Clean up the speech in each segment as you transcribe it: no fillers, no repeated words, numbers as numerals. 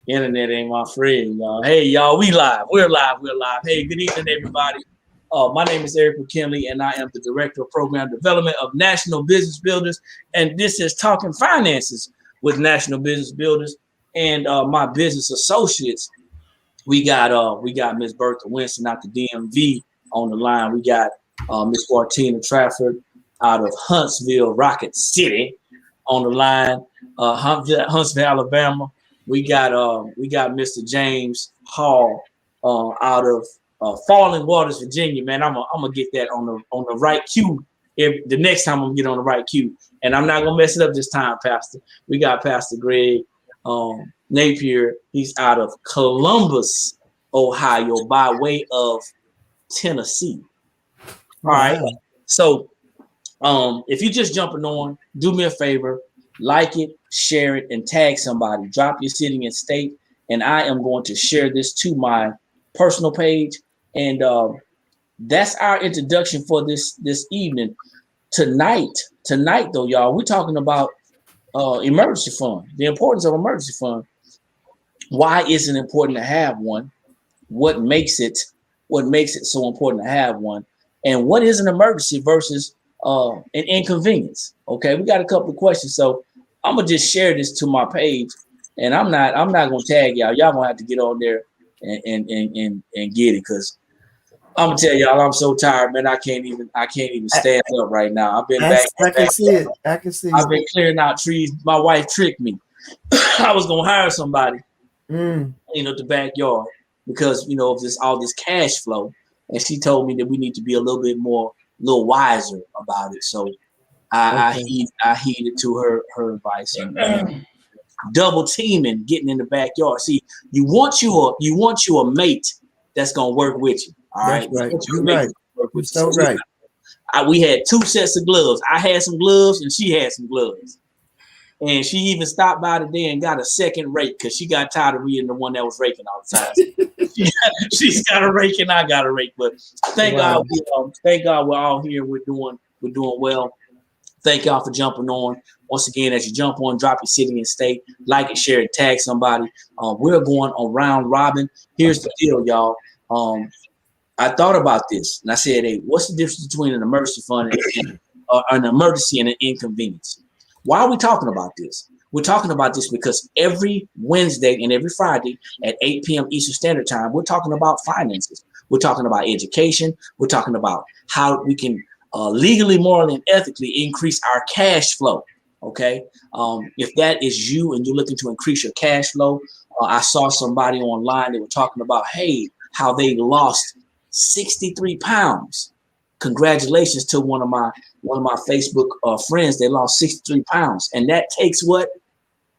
Internet ain't my friend, y'all. Hey, y'all, we live. We're live. We're live. Hey, good evening, everybody. My name is Eric McKinley, and I am the Director of Program Development of National Business Builders. And this is Talking Finances with National Business Builders and my business associates. We got Miss Bertha Winston out the DMV on the line. We got Miss Martina Trafford out of Huntsville, Rocket City on the line. Huntsville, Alabama. We got Mr. James Hall out of Falling Waters, Virginia. Man, I'm gonna get that on the right cue. If the next time I'm gonna get on the right cue, and I'm not gonna mess it up this time, Pastor. We got Pastor Greg Napier. He's out of Columbus, Ohio, by way of Tennessee. All right. So if you're just jumping on, do me a favor, like it, share it, and tag somebody. Drop your city and state, and I am going to share this to my personal page. And that's our introduction for this evening. Tonight, though, y'all, we're talking about emergency fund, the importance of emergency fund. Why is it important to have one? What makes it so important to have one? And what is an emergency versus an inconvenience? Okay, we got a couple of questions, so I'm gonna just share this to my page, and I'm not gonna tag y'all. Y'all gonna have to get on there and get it, because I'm gonna tell y'all I'm so tired, man. I can't even stand up right now. I've been back. I can see it. I've been clearing out trees. My wife tricked me. I was gonna hire somebody, the backyard, because of all this cash flow, and she told me that we need to be a little wiser about it. So I heeded to her advice, and double teaming, getting in the backyard. See, you want you a mate that's gonna work with you. All right, right. You're right. You're so right. We had two sets of gloves. I had some gloves, and she had some gloves. And she even stopped by today and got a second rake because she got tired of being the one that was raking all the time. She's got a rake and I got a rake. But thank God we're all here. We're doing well. Thank y'all for jumping on. Once again, as you jump on, drop your city and state, like and share and tag somebody. We're going on round robin. Here's the deal, y'all. I thought about this and I said, hey, what's the difference between an emergency fund and an emergency and an inconvenience? Why are we talking about this? We're talking about this because every Wednesday and every Friday at 8 p.m. Eastern Standard Time, we're talking about finances. We're talking about education. We're talking about how we can legally, morally, and ethically increase our cash flow. Okay. If that is you and you're looking to increase your cash flow, I saw somebody online that were talking about, hey, how they lost 63 pounds. Congratulations to one of my Facebook friends. They lost 63 pounds, and that takes what?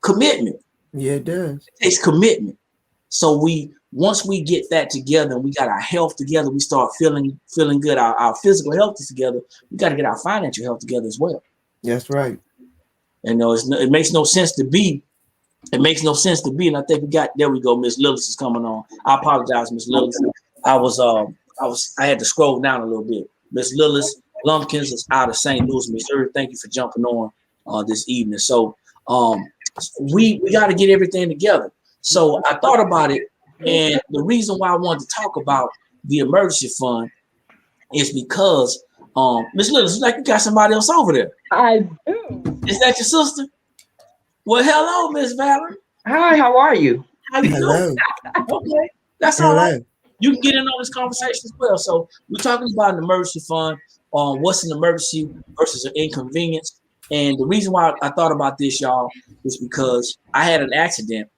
Commitment. Yeah, it does. It takes commitment. So once we get that together and we got our health together, we start feeling good. Our physical health is together. We got to get our financial health together as well. That's right. And it makes no sense to be. It makes no sense to be. And I think there we go. Miss Lillis is coming on. I apologize, Miss Lillis. I had to scroll down a little bit. Miss Lillis Lumpkins is out of St. Louis, Missouri. Thank you for jumping on this evening. So we got to get everything together. So I thought about it, and the reason why I wanted to talk about the emergency fund is because Miss Lillis, it's like you got somebody else over there. I do. Is that your sister? Well, hello, Miss Valerie. Hi, how are you? How you doing? Okay, that's all right. You can get in on this conversation as well. So we're talking about an emergency fund, what's an emergency versus an inconvenience. And the reason why I thought about this, y'all, is because I had an accident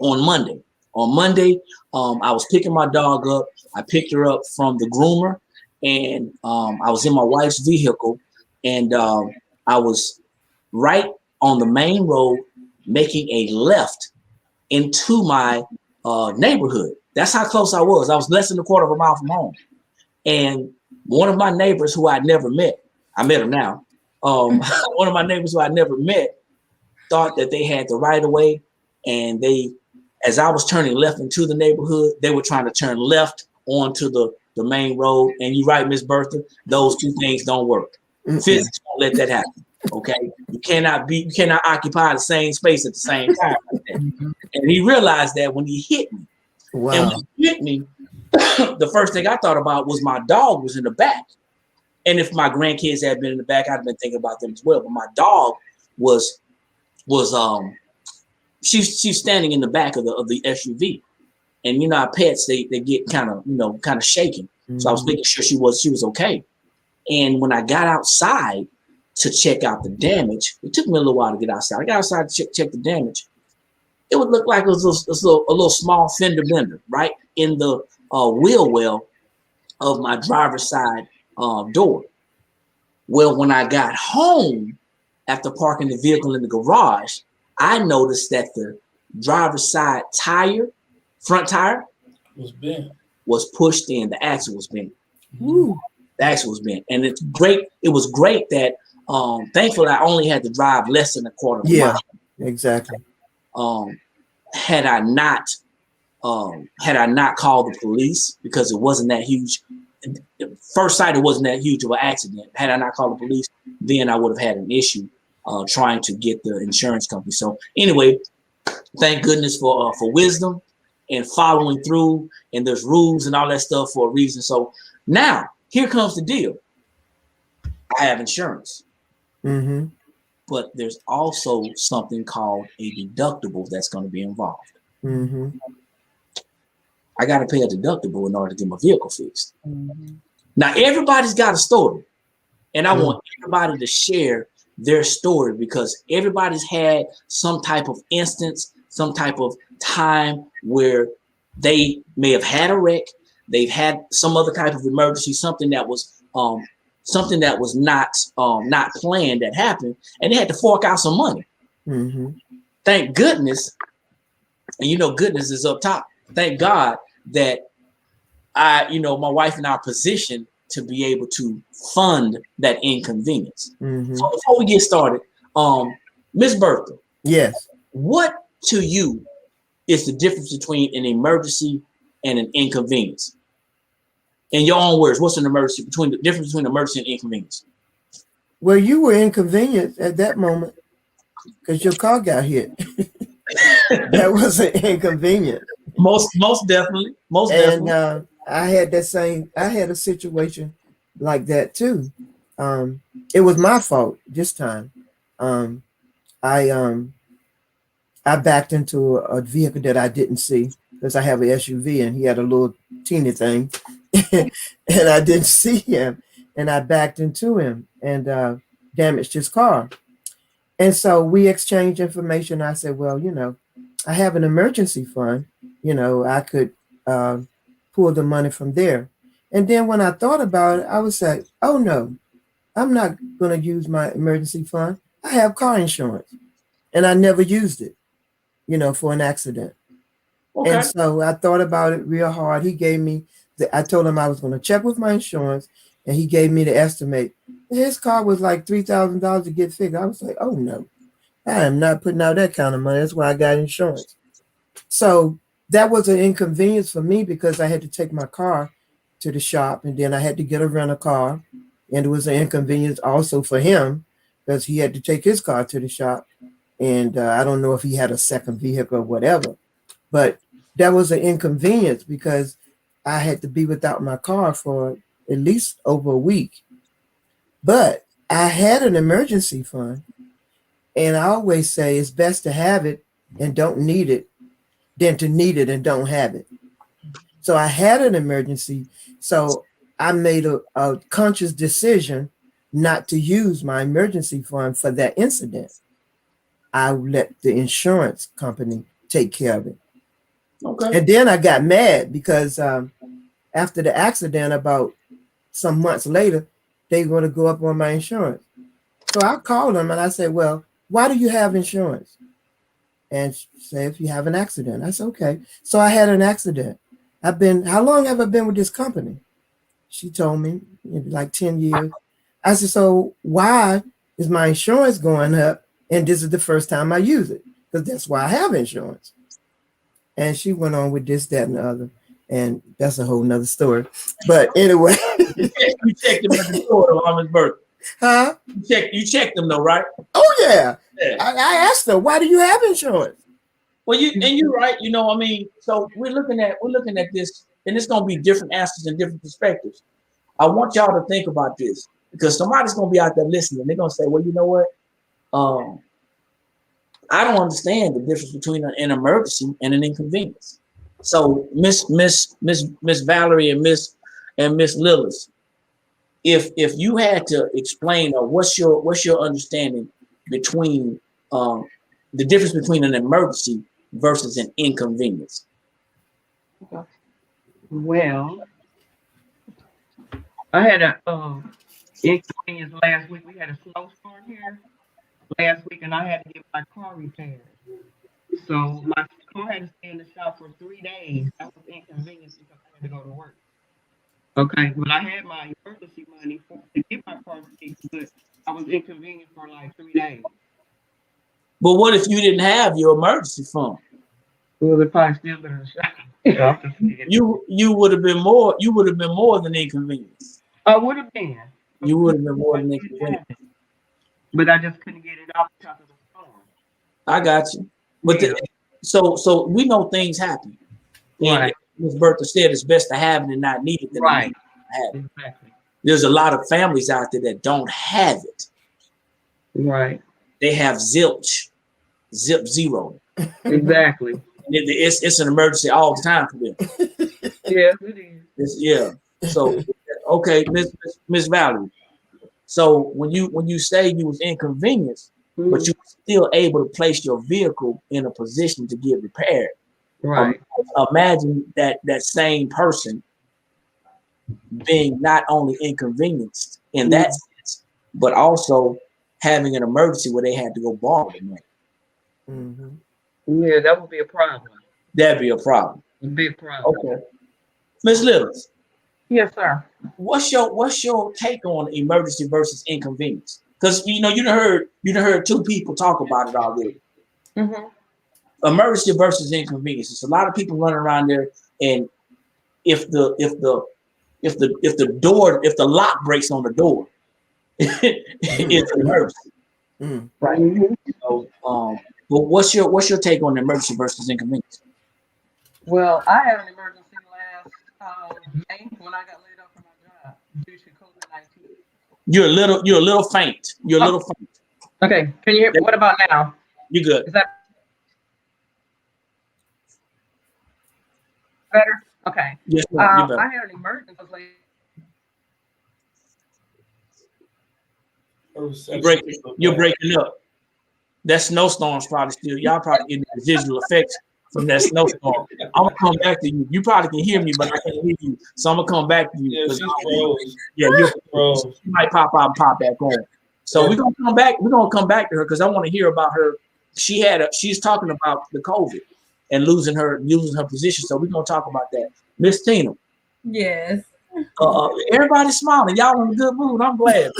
on Monday. On Monday, I was picking my dog up. I picked her up from the groomer, and I was in my wife's vehicle, and I was right on the main road making a left into my neighborhood. That's how close I was. I was less than a quarter of a mile from home. And one of my neighbors who I'd never met, I met him now. One of my neighbors who I'd never met thought that they had the right of way. And as I was turning left into the neighborhood, they were trying to turn left onto the main road. And you're right, Miss Bertha, those two things don't work. Physics won't let that happen. Okay, you cannot occupy the same space at the same time. And he realized that when he hit me. Wow. And when he hit me, the first thing I thought about was my dog was in the back. And if my grandkids had been in the back, I'd been thinking about them as well. But my dog was she's standing in the back of the SUV. And you know, our pets, they get kind of shaken. Mm-hmm. So I was making sure she was okay. And when I got outside to check out the damage, it took me a little while to get outside. I got outside to check the damage. It would look like it was a little small fender bender right in the wheel well of my driver's side door. Well, when I got home after parking the vehicle in the garage, I noticed that the driver's side front tire was bent. Was pushed in. The axle was bent. Woo. The axle was bent. And it's great. It was great that thankfully I only had to drive less than a quarter of a mile. Exactly. Had I not called the police, because it wasn't that huge. First sight, it wasn't that huge of an accident. Had I not called the police, then I would have had an issue trying to get the insurance company. So anyway, thank goodness for wisdom and following through. And there's rules and all that stuff for a reason. So now here comes the deal. I have insurance, but there's also something called a deductible that's going to be involved. I got to pay a deductible in order to get my vehicle fixed. Now, everybody's got a story, and I want everybody to share their story because everybody's had some type of instance, some type of time where they may have had a wreck, they've had some other type of emergency, something that was not planned that happened, and they had to fork out some money. Thank goodness, and you know, goodness is up top. Thank God that my wife and I are positioned to be able to fund that inconvenience. So before we get started, Miss Bertha. Yes. What to you is the difference between an emergency and an inconvenience? In your own words, what's the difference between emergency and inconvenience? Well, you were inconvenienced at that moment because your car got hit. That was an inconvenience. Most definitely. And I had a situation like that too. It was my fault this time. I backed into a vehicle that I didn't see because I have an SUV and he had a little teeny thing, and I didn't see him, and I backed into him and damaged his car. And so we exchanged information. I said, well, I have an emergency fund. I could pull the money from there. And then when I thought about it, I was like, oh no, I'm not going to use my emergency fund. I have car insurance and I never used it, for an accident. Okay. And so I thought about it real hard. He gave me I told him I was going to check with my insurance, and he gave me the estimate. His car was like $3,000 to get fixed. I was like, oh no, I am not putting out that kind of money. That's why I got insurance. So that was an inconvenience for me because I had to take my car to the shop, and then I had to get a rental car. And it was an inconvenience also for him because he had to take his car to the shop. And I don't know if he had a second vehicle or whatever, but that was an inconvenience because I had to be without my car for at least over a week. But I had an emergency fund, and I always say it's best to have it and don't need it than to need it and don't have it. So I had an emergency. So I made a conscious decision not to use my emergency fund for that incident. I let the insurance company take care of it. Okay. And then I got mad because after the accident, about some months later, they were going to go up on my insurance. So I called them and I said, well, why do you have insurance? And she said, if you have an accident. I said, okay. So I had an accident. How long have I been with this company? She told me, like 10 years. I said, so why is my insurance going up? And this is the first time I use it, because that's why I have insurance. And she went on with this, that, and the other. And that's a whole nother story. But anyway. You checked him at the door on his birthday. Huh? You checked them though, right? Oh yeah. Yeah. I asked her, why do you have insurance? Well, you're right. You know, I mean, so we're looking at this, and it's going to be different answers and different perspectives. I want y'all to think about this because somebody's going to be out there listening. They're going to say, well, you know what? I don't understand the difference between an emergency and an inconvenience. So, Miss Valerie and Miss Lillis, if you had to explain, or what's your understanding between the difference between an emergency versus an inconvenience? Well, I had a inconvenience last week. We had a snowstorm here last week, and I had to get my car repaired. So my car had to stay in the shop for 3 days. That was inconvenience because I had to go to work. Okay, but I had my emergency money to get my car fixed, but I was inconvenienced for like 3 days. But what if you didn't have your emergency fund? Well, they probably still been in the shop. You would have been more. You would have been more than inconvenience. I would have been. You would have been more than inconvenience. But I just couldn't get it out because of the storm. I got you. But Yeah. so we know things happen. Right. Ms. Bertha said it's best to have it and not need it than to Right. need it and have it. Exactly. There's a lot of families out there that don't have it. Right. They have zilch, zero. Exactly. It's an emergency all the time for them. Yes, it is. Yeah. So okay, Miss Valerie. So when you say you was inconvenienced, but you were still able to place your vehicle in a position to get repaired. Right. Imagine that same person being not only inconvenienced in that sense, but also having an emergency where they had to go borrow the money. Mm-hmm. Yeah, that would be a problem. That'd be a problem. A big problem. Okay. Ms. Lillis, Yes, sir. what's your take on emergency versus inconvenience? Because you done heard two people talk about it already. Mm-hmm. Emergency versus inconvenience. It's a lot of people running around there, and if the lock breaks on the door, it's an emergency. Right. So, but what's your take on emergency versus inconvenience? Well, I had an emergency last May when I got laid off from my job due to COVID-19. You're a little faint. You're a little faint. Okay. Can you hear me? What about now? You good? Is that better? Okay. Yes, ma'am, you're better. I had an emergency. You're breaking up. That snowstorm's probably still. Y'all probably getting the residual effects from that snowstorm. I'm gonna come back to you. You probably can hear me, but I can't hear you. So I'm gonna come back to you. Yeah, she's froze. Yeah, you might pop out and pop back on. So we're gonna come back. We're gonna come back to her because I want to hear about her. She's talking about the COVID and losing her position. So we're gonna talk about that. Miss Tina. Yes. Everybody's smiling. Y'all in a good mood. I'm glad,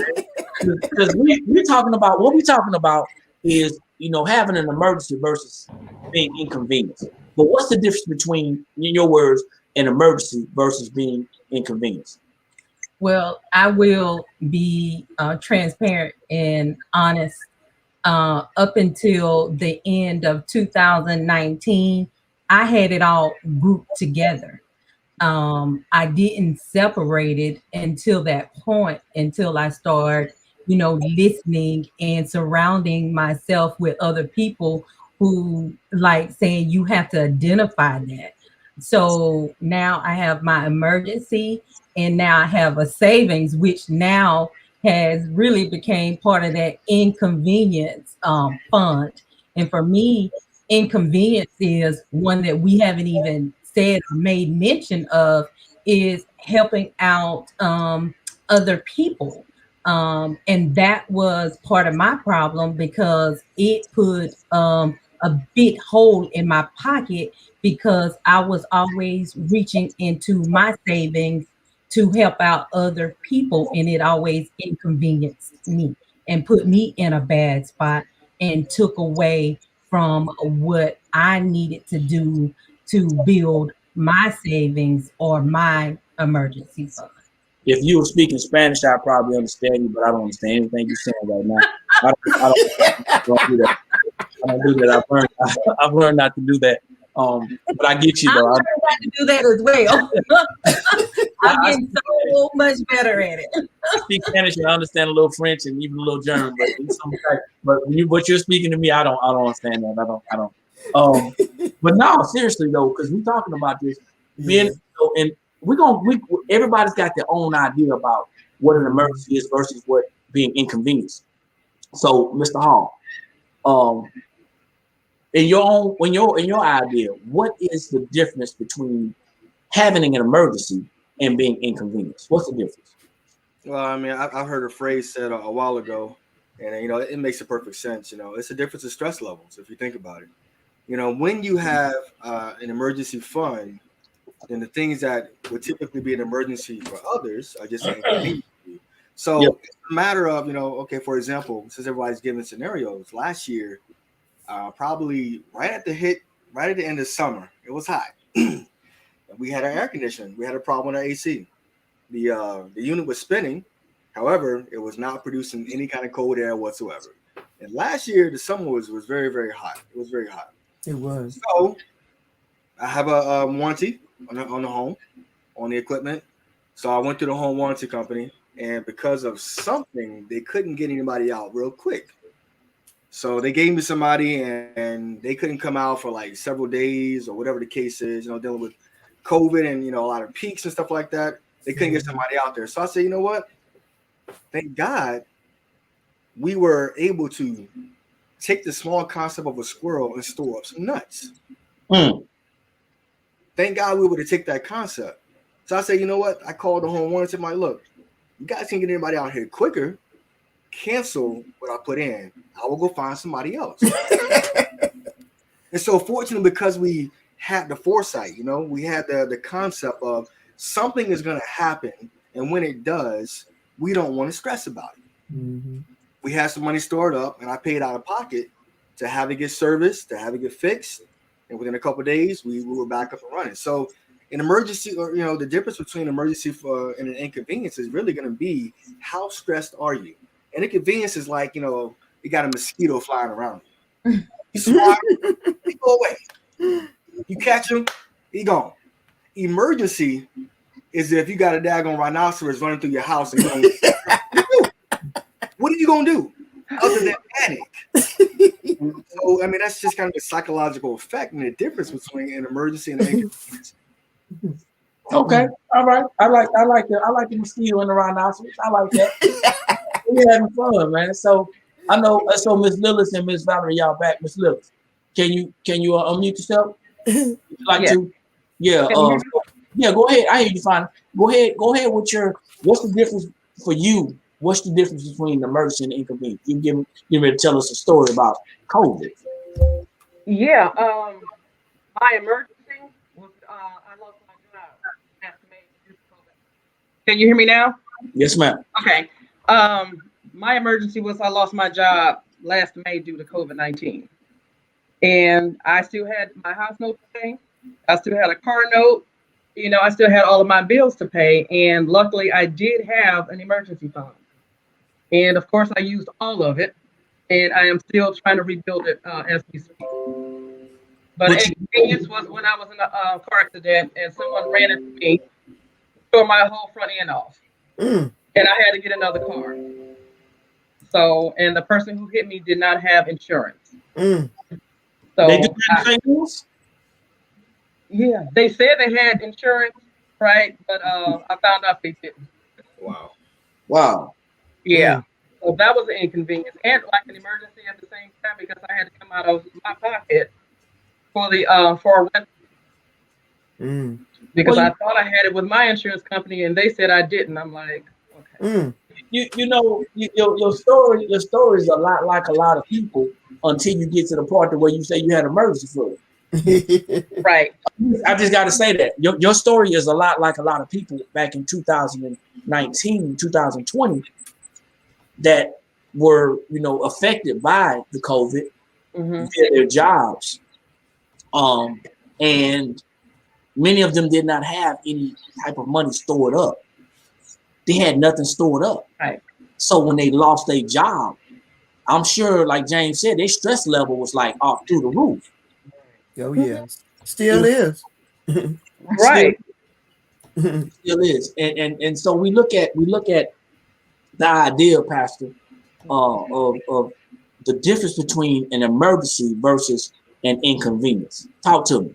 because we're talking about what we're talking about is having an emergency versus being inconvenienced. But what's the difference between, in your words, an emergency versus being inconvenienced? Well, I will be transparent and honest. Up until the end of 2019, I had it all grouped together. I didn't separate it until that point, until I started, listening and surrounding myself with other people who like saying you have to identify that. So now I have my emergency and now I have a savings, which now has really became part of that inconvenience fund. And for me, inconvenience is one that we haven't even said or made mention of, is helping out other people. And that was part of my problem because it put a big hole in my pocket because I was always reaching into my savings to help out other people, and it always inconvenienced me and put me in a bad spot and took away from what I needed to do to build my savings or my emergency fund. if you were speaking Spanish, I'd probably understand you, but I don't understand anything you're saying right now. I don't do that. I don't do that. I've learned not to do that. But I get you I'm though. learning how to do that as well. I'm getting so much better at it. I speak Spanish and I understand a little French and even a little German, but what you're speaking to me, I don't understand that. I don't. But no, seriously though, because we're talking about this being, and everybody's got their own idea about what an emergency is versus what being inconvenienced. So, Mr. Hall, in your idea, what is the difference between having an emergency and being inconvenienced? What's the difference? Well, I mean, I heard a phrase said a while ago, and it makes a perfect sense. It's a difference in stress levels if you think about it. When you have an emergency fund, then the things that would typically be an emergency for others are just inconvenient to you. So it's a matter of, okay, for example, since everybody's giving scenarios, last year, probably right at the end of summer, it was hot. We had our air conditioning. We had a problem with our AC. The unit was spinning. However, it was not producing any kind of cold air whatsoever. And last year, the summer was very, very hot. It was very hot. It was. So I have a warranty on the home, on the equipment. So I went to the home warranty company, and because of something, they couldn't get anybody out real quick. So they gave me somebody, and they couldn't come out for like several days or whatever the case is, dealing with COVID and, a lot of peaks and stuff like that. They couldn't get somebody out there. So I said, you know what? Thank God we were able to take the small concept of a squirrel and store up some nuts. Thank God we were able to take that concept. So I said, you know what? I called the home warranty. I'm like, look, you guys can get anybody out here quicker. Cancel what I put in. I will go find somebody else. And so fortunately, because we had the foresight, we had the concept of something is going to happen. And when it does, we don't want to stress about it. Mm-hmm. We had some money stored up, and I paid out of pocket to have it get serviced, to have it get fixed. And within a couple of days, we were back up and running. So an emergency, or the difference between emergency and an inconvenience is really going to be how stressed are you? An inconvenience is like, you got a mosquito flying around you. You swat, he go away. You catch him, he gone. Emergency is if you got a daggone rhinoceros running through your house and going, what are you gonna do other than panic? So I mean, that's just kind of the psychological effect and the difference between an emergency and an inconvenience. Okay, all right. I like the mosquito and the rhinoceros. I like that. We're having fun, man. So I know. So Miss Lillis and Miss Valerie, y'all back. Miss Lillis, can you unmute yourself? Would you like to? Yeah. Yeah. Go ahead. I hear you fine. Go ahead with what's the difference for you? What's the difference between emergency and inconvenience? You give me to tell us a story about COVID. Yeah. My emergency was I lost my job last May due to COVID. Can you hear me now? Yes, ma'am. Okay. My emergency was I lost my job last May due to COVID-19. And I still had my house note to pay. I still had a car note. I still had all of my bills to pay. And luckily, I did have an emergency fund. And of course, I used all of it. And I am still trying to rebuild it as we speak. But inconvenience was when I was in a car accident and someone ran into me, tore my whole front end off. And I had to get another car. So, and the person who hit me did not have insurance. So they do things? Yeah, they said they had insurance, right? But I found out they didn't. Wow. Yeah. So that was an inconvenience and like an emergency at the same time because I had to come out of my pocket for a rent. Because I thought I had it with my insurance company and they said I didn't. I'm like, okay. Your story is a lot like a lot of people until you get to the part where you say you had emergency for it. Right. I just got to say that your story is a lot like a lot of people back in 2019, 2020 that were, affected by the COVID, their jobs. And many of them did not have any type of money stored up. they had nothing stored up. Right. So when they lost their job, I'm sure, like James said, their stress level was like off through the roof. Oh yes, still is. Right. Still is. And so we look at the idea, Pastor, of the difference between an emergency versus an inconvenience. Talk to me.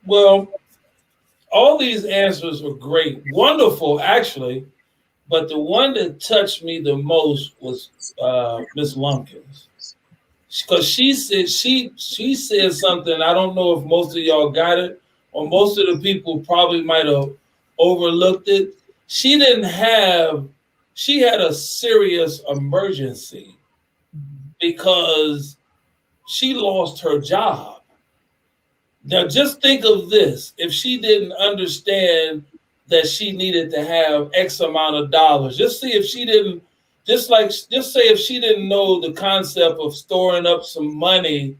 Well, all these answers were great, wonderful, actually. But the one that touched me the most was Miss Lumpkins, because she said something. I don't know if most of y'all got it, or most of the people probably might have overlooked it. She had a serious emergency because she lost her job. Now, just think of this. If she didn't understand that she needed to have X amount of dollars, just say if she didn't know the concept of storing up some money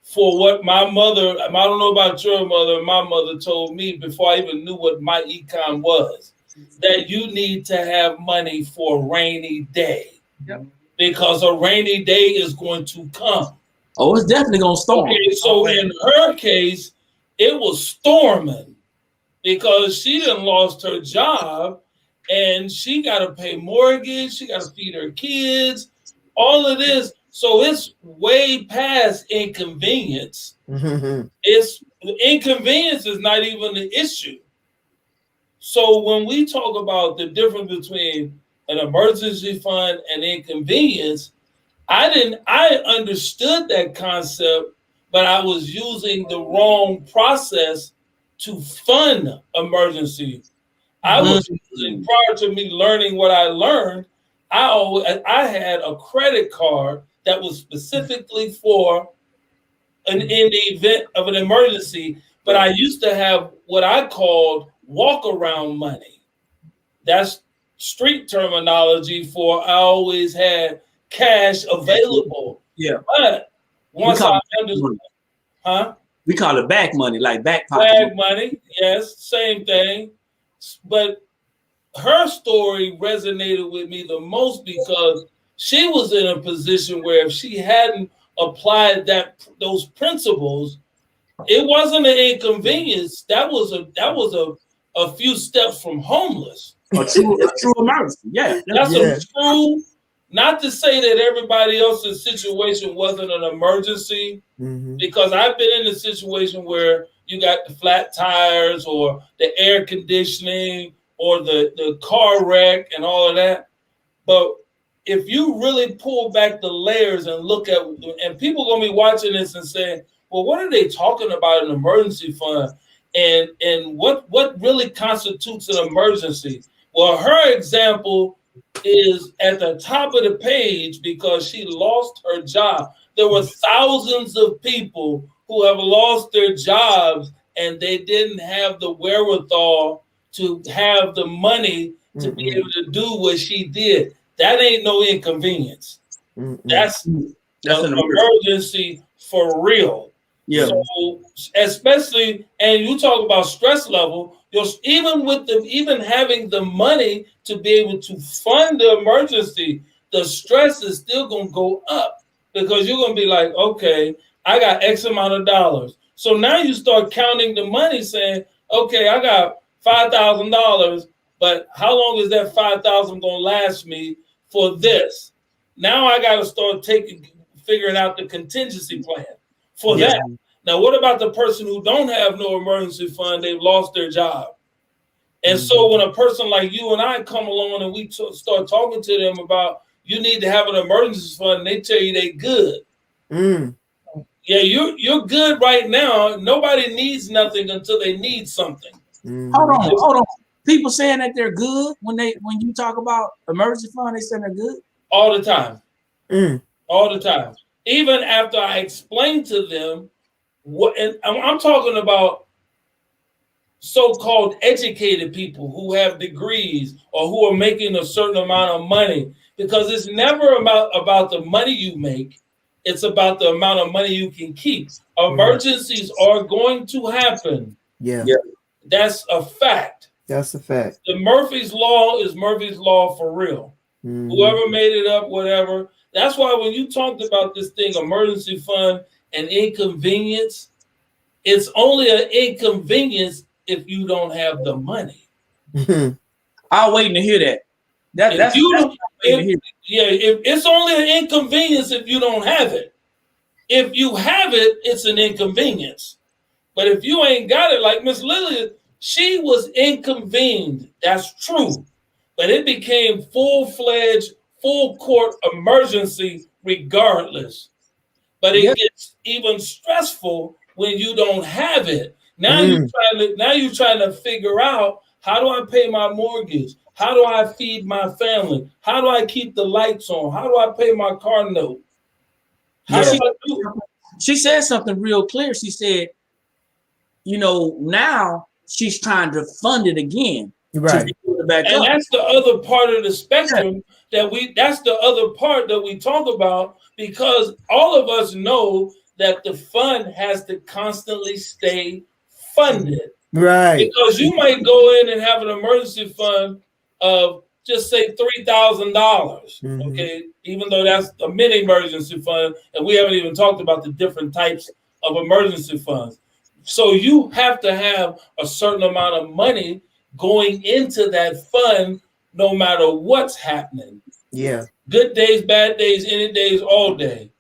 for what my mother, I don't know about your mother, my mother told me before I even knew what my econ was, that you need to have money for a rainy day. Yep. Because a rainy day is going to come. Oh, it's definitely gonna storm. Okay, so in her case, it was storming because she done lost her job and she got to pay mortgage, she got to feed her kids, all of this. So it's way past inconvenience. It's inconvenience is not even the issue. So when we talk about the difference between an emergency fund and inconvenience, I understood that concept, but I was using the wrong process to fund emergency. I was using, prior to me learning what I learned, I had a credit card that was specifically for in the event of an emergency, but I used to have what I called walk around money. That's street terminology for I always had cash available. Yeah. But once I understood, we call it back money, like back pocket. Bag money, yes, same thing. But her story resonated with me the most because she was in a position where if she hadn't applied those principles, it wasn't an inconvenience. That was a few steps from homeless. A true emergency. Yeah. That's a true. Not to say that everybody else's situation wasn't an emergency, because I've been in a situation where you got the flat tires or the air conditioning or the car wreck and all of that. But if you really pull back the layers and look at, and people are going to be watching this and saying, well, what are they talking about an emergency fund? And what really constitutes an emergency? Well, her example is at the top of the page because she lost her job. There were thousands of people who have lost their jobs and they didn't have the wherewithal to have the money to be able to do what she did. That ain't no inconvenience. That's an emergency for real. Yeah. So especially, and you talk about stress level, even having the money to be able to fund the emergency, the stress is still going to go up because you're going to be like, okay, I got X amount of dollars. So now you start counting the money saying, okay, I got $5,000, but how long is that 5,000 going to last me for this? Now I got to start figuring out the contingency plan for that. Now, what about the person who don't have no emergency fund? They've lost their job. And so when a person like you and I come along and we start talking to them about you need to have an emergency fund, and they tell you they good. Yeah, you're good right now. Nobody needs nothing until they need something. Hold on. People saying that they're good when you talk about emergency fund, they say they're good all the time. All the time. Even after I explain to them what, and I'm talking about so-called educated people who have degrees or who are making a certain amount of money, because it's never about the money you make. It's about the amount of money you can keep. Emergencies are going to happen. Yeah. That's a fact. That's a fact. The Murphy's Law is Murphy's Law for real. Whoever made it up, whatever. That's why when you talked about this thing, emergency fund and inconvenience, it's only an inconvenience if you don't have the money. I'm waiting to hear that. That's it's only an inconvenience if you don't have it. If you have it, it's an inconvenience. But if you ain't got it, like Miss Lillian, she was inconvened. That's true. But it became full-fledged, full-court emergency regardless. But it gets even stressful when you don't have it. Now you're trying to figure out, how do I pay my mortgage? How do I feed my family? How do I keep the lights on? How do I pay my car note? How do I do it? She said something real clear. She said, now she's trying to fund it again. Right. And that's the other part of the spectrum that's the other part that we talk about, because all of us know that the fund has to constantly stay funded. Right. Because you might go in and have an emergency fund of just say $3,000. Okay. Even though that's a mini emergency fund, and we haven't even talked about the different types of emergency funds. So you have to have a certain amount of money going into that fund, no matter what's happening. Yeah. Good days, bad days, any days, all day.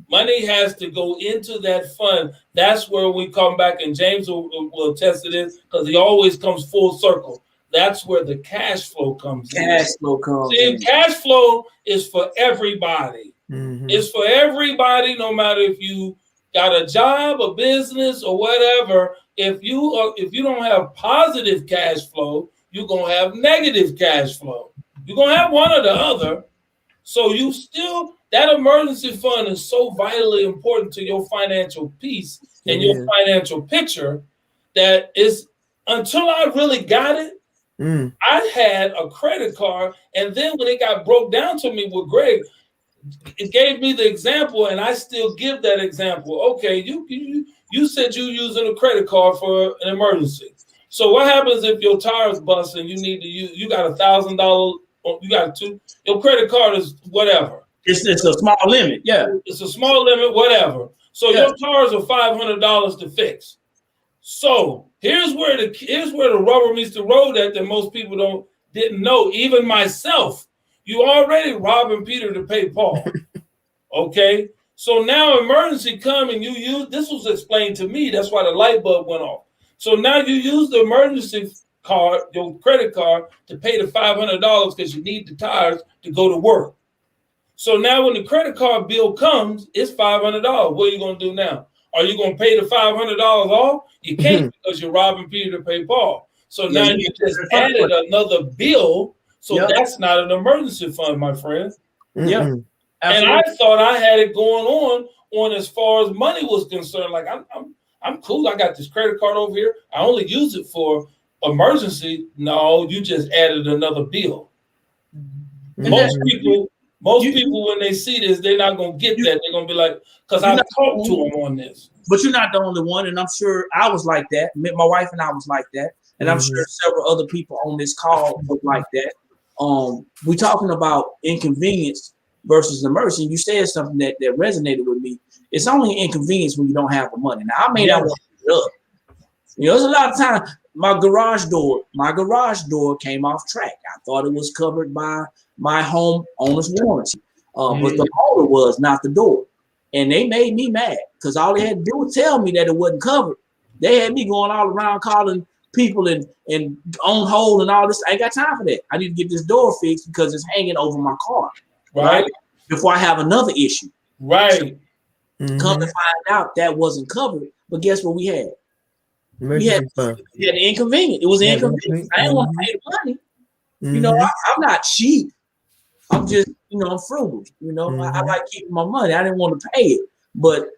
Money has to go into that fund. That's where we come back, and James will attest to this, because he always comes full circle. That's where the cash flow comes in. Cash flow is for everybody. It's for everybody, no matter if you got a job, a business, or whatever. If you don't have positive cash flow, you're gonna have negative cash flow. You're gonna have one or the other. So that emergency fund is so vitally important to your financial piece and your financial picture that is, until I really got it, I had a credit card, and then when it got broke down to me with Greg, it gave me the example, and I still give that example. Okay, you said you're using a credit card for an emergency. So what happens if your tires bust and you need to use? You got $1,000. You got your credit card is whatever. It's a small limit. Yeah, it's a small limit, whatever. So your tires are $500 to fix. So here's where the rubber meets the road that most people didn't know. Even myself, you already robbing Peter to pay Paul. Okay, so now emergency come and you use. This was explained to me. That's why the light bulb went off. So now you use the emergency card, your credit card, to pay the $500 because you need the tires to go to work. So now when the credit card bill comes, it's $500. What are you going to do now? Are you going to pay the $500 off? You can't, because you're robbing Peter to pay Paul. So now you just added another bill. So that's not an emergency fund, my friend. Yeah. And I thought I had it going on as far as money was concerned. Like I'm cool. I got this credit card over here. I only use it for emergency. No, you just added another bill. Most people, when they see this, they're not going to get that. They're going to be like, because I've talked to them on this. But you're not the only one, and I'm sure I was like that. My wife and I was like that, and I'm sure several other people on this call was like that. We're talking about inconvenience versus emergency. You said something that resonated with me. It's only an inconvenience when you don't have the money. Now, I may not want to put it up. There's a lot of times my garage door came off track. I thought it was covered by my home owner's warranty, but the motor was, not the door. And they made me mad because all they had to do was tell me that it wasn't covered. They had me going all around calling people and on hold and all this. I ain't got time for that. I need to get this door fixed because it's hanging over my car, right? Before I have another issue. Right. Come to find out that wasn't covered, but guess what we had? We had the inconvenience. It was inconvenient. I didn't want to pay the money. I'm not cheap. I'm just, I'm frugal. I like keeping my money. I didn't want to pay it, but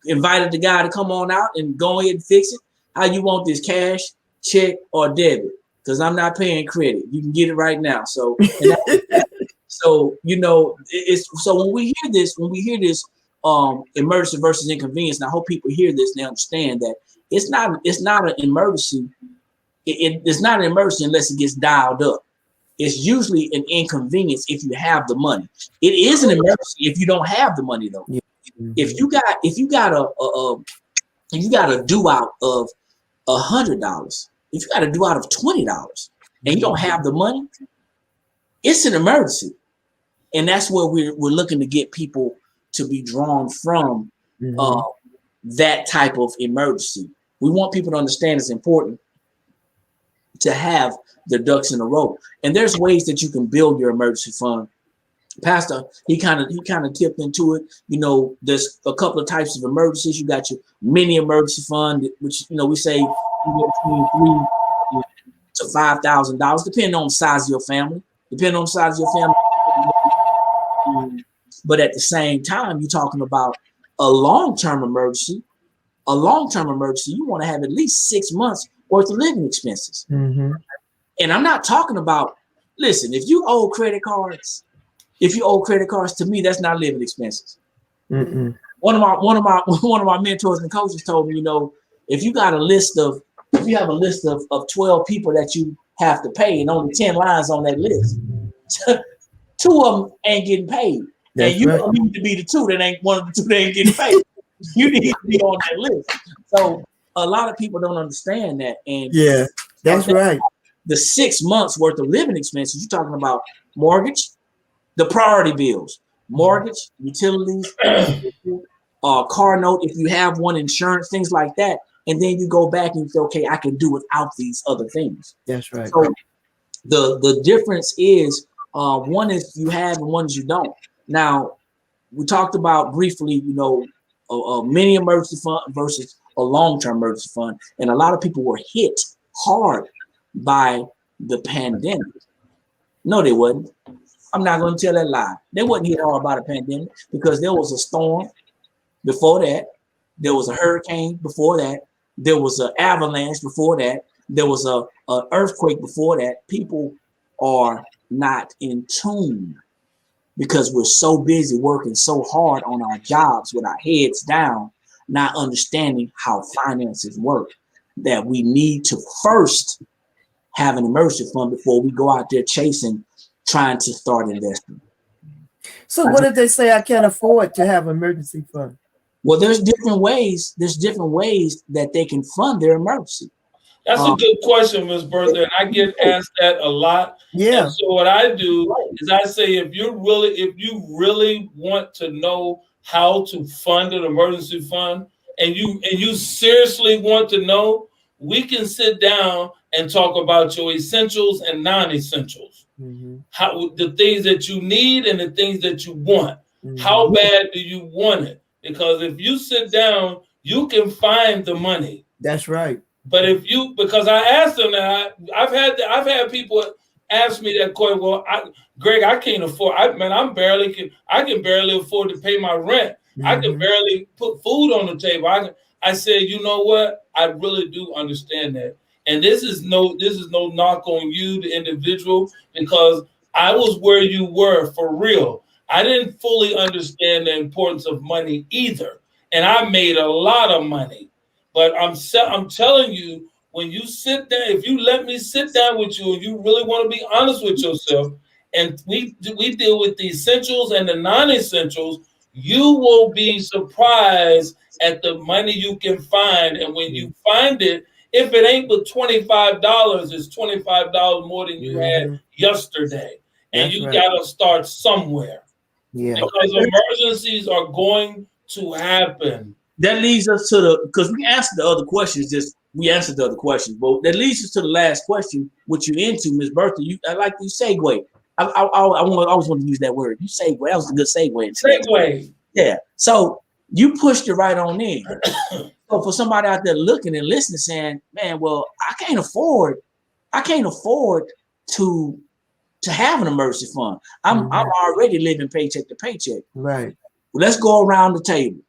invited the guy to come on out and go ahead and fix it. How you want this, cash, check, or debit? Because I'm not paying credit. You can get it right now. So, so when we hear this, emergency versus inconvenience, and I hope people hear this and they understand that it's not an emergency it's not an emergency unless it gets dialed up. It's usually an inconvenience if you have the money. It is an emergency if you don't have the money though. Yeah. If you got a due out of $100, if you got a due out of $20 and you don't have the money, it's an emergency. And that's where we're looking to get people to be drawn from that type of emergency. We want people to understand it's important to have the ducks in a row. And there's ways that you can build your emergency fund. Pastor, he kind of tipped into it. You know, there's a couple of types of emergencies. You got your mini emergency fund, which, you know, we say between $3,000 to $5,000, depending on the size of your family. But at the same time, you're talking about a long-term emergency. A long-term emergency, you want to have at least 6 months worth of living expenses. And I'm not talking about, listen, if you owe credit cards, to me, that's not living expenses. One of my mentors and coaches told me, you know, if you have a list of 12 people that you have to pay and only 10 lines on that list, 2 of them ain't getting paid. That's and you right. don't need to be the 2 that ain't one of the 2 that ain't getting paid. You need to be on that list. So a lot of people don't understand that. And yeah, that's right. The 6 months worth of living expenses, you're talking about mortgage, the priority bills, mortgage, utilities, car note, if you have one, insurance, things like that. And then you go back and you say, okay, I can do without these other things. That's right. So the difference is one is you have and one is you don't. Now, we talked about briefly, you know, a mini emergency fund versus a long-term emergency fund. And a lot of people were hit hard by the pandemic. No, they wasn't. I'm not going to tell that lie. They wasn't hit hard by the pandemic because there was a storm before that. There was a hurricane before that. There was an avalanche before that. There was an earthquake before that. People are not in tune because we're so busy working so hard on our jobs with our heads down, not understanding how finances work, that we need to first have an emergency fund before we go out there trying to start investing. So what if they say I can't afford to have an emergency fund? Well, there's different ways that they can fund their emergency. That's a good question, Ms. Bertha, and I get asked that a lot. Yeah. And so what I do is I say, if you really want to know how to fund an emergency fund, and you seriously want to know, we can sit down and talk about your essentials and non-essentials. How the things that you need and the things that you want. How bad do you want it? Because if you sit down, you can find the money. That's right. But because I asked them that, I've had people ask me that question. Well, Greg, I can't afford. I can barely afford to pay my rent. I can barely put food on the table. I said, you know what? I really do understand that. And this is no knock on you, the individual, because I was where you were for real. I didn't fully understand the importance of money either. And I made a lot of money. But I'm telling you, when you sit down, if you let me sit down with you and you really want to be honest with yourself, and we deal with the essentials and the non-essentials, you will be surprised at the money you can find. And when you find it, if it ain't but $25, it's $25 more than you had yesterday. And you got to start somewhere. Yeah. Because emergencies are going to happen. That leads us to because we answered the other questions, but that leads us to the last question, which you're into, Ms. Bertha. I like you segue. I always want to use that word. You segue. That was a good segue. Segue. Yeah. So you pushed it right on in. So for somebody out there looking and listening, saying, "Man, well, I can't afford to have an emergency fund. I'm already living paycheck to paycheck." Right. Well, let's go around the table.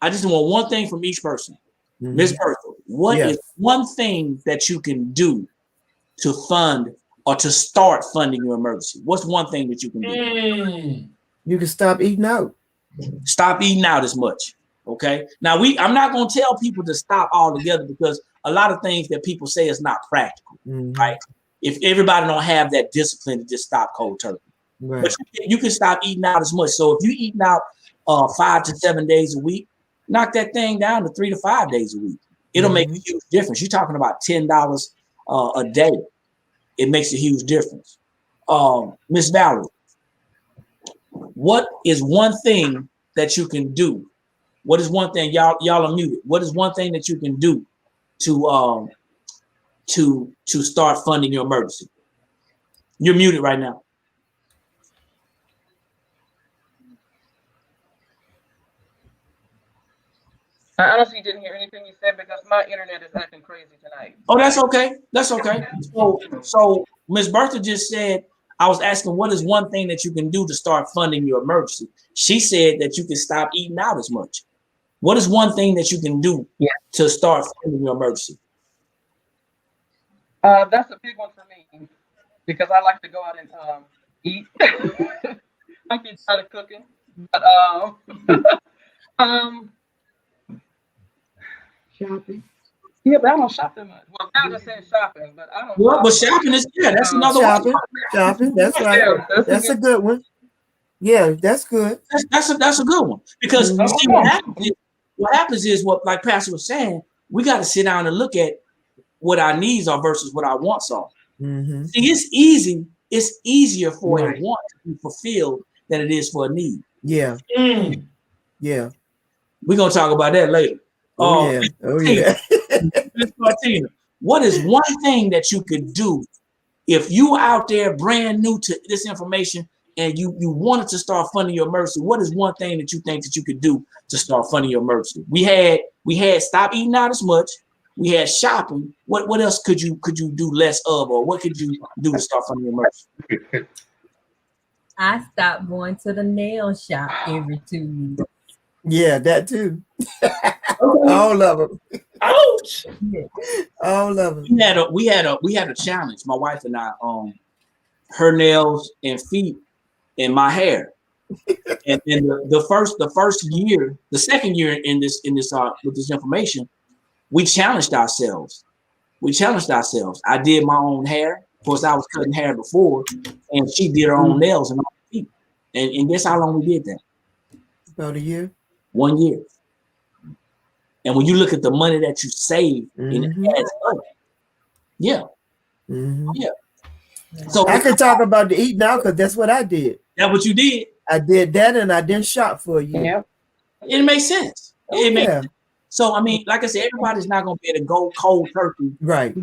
I just want one thing from each person. Ms. Bertha, what is one thing that you can do to fund or to start funding your emergency? What's one thing that you can do? You can stop eating out. Stop eating out as much. Okay. Now I'm not going to tell people to stop altogether because a lot of things that people say is not practical, right? If everybody don't have that discipline to just stop cold turkey, but you can stop eating out as much. So if you're eating out 5 to 7 days a week, knock that thing down to 3 to 5 days a week. It'll make a huge difference. You're talking about $10 a day. It makes a huge difference. Miss Valerie, what is one thing that you can do? What is one thing, y'all are muted? What is one thing that you can do to start funding your emergency? You're muted right now. I honestly didn't hear anything you said because my internet is acting crazy tonight. Oh, that's okay. That's okay. So Miss Bertha just said, I was asking, what is one thing that you can do to start funding your emergency? She said that you can stop eating out as much. What is one thing that you can do to start funding your emergency? That's a big one for me because I like to go out and eat. I get tired of cooking, but shopping. Yeah, but I don't shop that much. Well, I just said shopping, but I don't. Well, but shopping is that's another shopping. one. Shopping, that's right. Yeah, that's a good one. Yeah, that's good. That's a good one because you see what happens is what like Pastor was saying. We got to sit down and look at what our needs are versus what our wants are. See, it's easy. It's easier for a want to be fulfilled than it is for a need. Yeah. Yeah. We're gonna talk about that later. Miss Martina, what is one thing that you could do if you out there brand new to this information and you wanted to start funding your emergency? What is one thing that you think that you could do to start funding your emergency? We had stop eating out as much. We had shopping. What else could you do less of, or what could you do to start funding your emergency? I stopped going to the nail shop every 2 weeks. Yeah, that too. All of them. Ouch. All of them. We had a challenge. My wife and I, her nails and feet and my hair. And then the first year, the second year in this with this information, we challenged ourselves. I did my own hair. Of course, I was cutting hair before, and she did her own nails and all her feet. And guess how long we did that? About a year. 1 year. And when you look at the money that you save, and it adds up. Yeah. Yeah. So I can talk about the eating out because that's what I did. That's what you did. I did that, and I didn't shop for a year. Yeah. It makes sense. It makes sense. So I mean, like I said, everybody's not going to be able to go cold turkey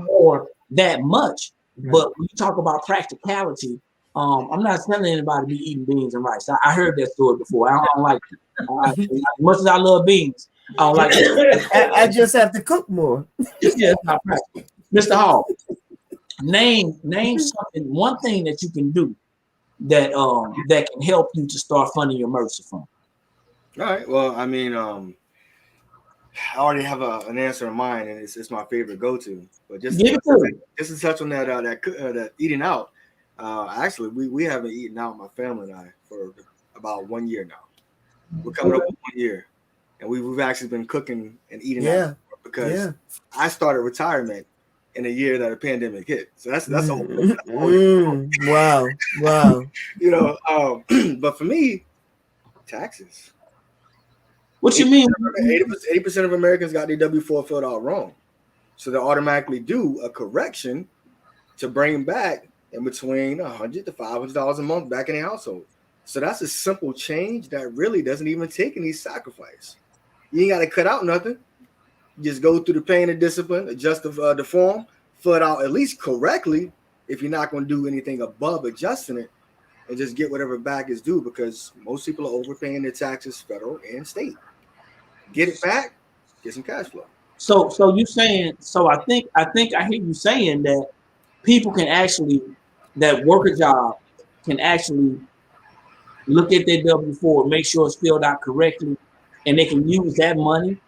or that much. But when you talk about practicality, I'm not telling anybody to be eating beans and rice. I heard that story before. I don't like it. As much as I love beans, I don't like it. I just have to cook more. Yeah, it's not practical. Mr. Hall, name something, one thing that you can do that that can help you to start funding your emergency fund. All right. Well, I mean, I already have an answer in mind, and it's my favorite go-to. But just to touch on that eating out. Actually, we haven't eaten out, my family and I, for about 1 year now. We're coming up with 1 year, and we've actually been cooking and eating out because I started retirement in a year that a pandemic hit. So that's a whole wow. You know, but for me, taxes. What you mean? 80% of Americans got their W-4 filled out wrong, so they automatically do a correction to bring back in between $100 to $500 a month back in the household. So that's a simple change that really doesn't even take any sacrifice. You ain't got to cut out nothing. You just go through the pain and discipline, adjust the form, fill it out at least correctly if you're not going to do anything above adjusting it, and just get whatever back is due, because most people are overpaying their taxes, federal and state. Get it back, get some cash flow. So you saying, so I think I hear you saying that people can actually, that work a job can actually look at their W-4, make sure it's filled out correctly, and they can use that money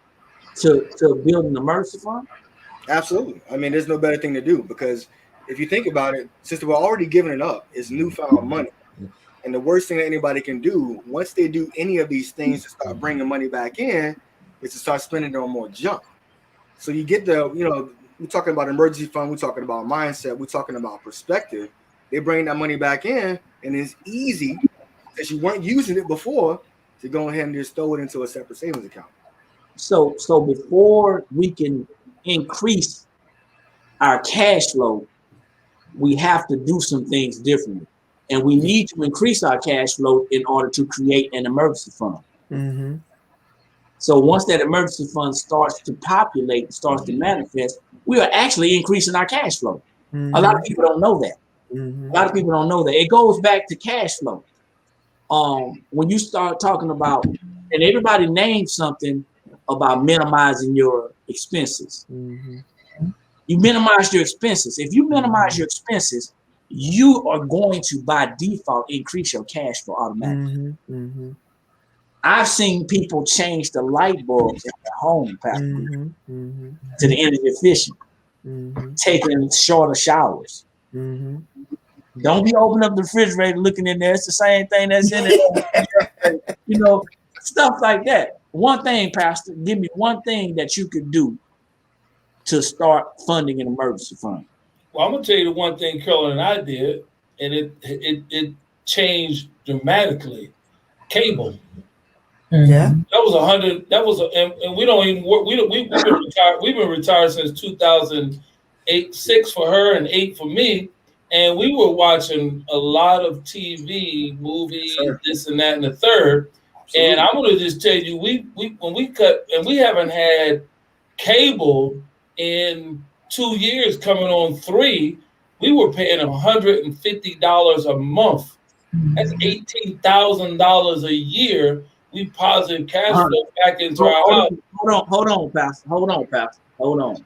to build an emergency fund? Absolutely. I mean, there's no better thing to do, because if you think about it, since we're already giving it up, it's newfound money. And the worst thing that anybody can do, once they do any of these things to start bringing money back in, is to start spending it on more junk. So you get the, we're talking about emergency fund, we're talking about mindset, we're talking about perspective. They bring that money back in, and it's easy because you weren't using it before to go ahead and just throw it into a separate savings account. So before we can increase our cash flow, we have to do some things differently. And we need to increase our cash flow in order to create an emergency fund. Mm-hmm. So once that emergency fund starts to populate, starts to manifest, we are actually increasing our cash flow. Mm-hmm. A lot of people don't know that. Mm-hmm. A lot of people don't know that. It goes back to cash flow. When you start talking about, and everybody names something about minimizing your expenses. Mm-hmm. You minimize your expenses. If you minimize your expenses, you are going to, by default, increase your cash flow automatically. Mm-hmm. Mm-hmm. I've seen people change the light bulbs in their home, Pastor, Mm-hmm. Mm-hmm. to the energy efficient, Mm-hmm. taking shorter showers. Mm-hmm. Don't be opening up the refrigerator looking in there. It's the same thing that's in it. Stuff like that. One thing, Pastor, give me one thing that you could do to start funding an emergency fund. Well, I'm gonna tell you the one thing Carolyn and I did, and it changed dramatically. Cable. Yeah. That was 100. That was and we don't even work. We've been retired. We've been retired since 2008, 6 for her and 8 for me. And we were watching a lot of TV, movies, this and that and the third. Absolutely. And I'm gonna just tell you, when we cut, and we haven't had cable in 2 years, coming on 3. We were paying $150 a month. That's $18,000 a year. We positive cash flow back into our house. Hold on, Pastor. Hold on.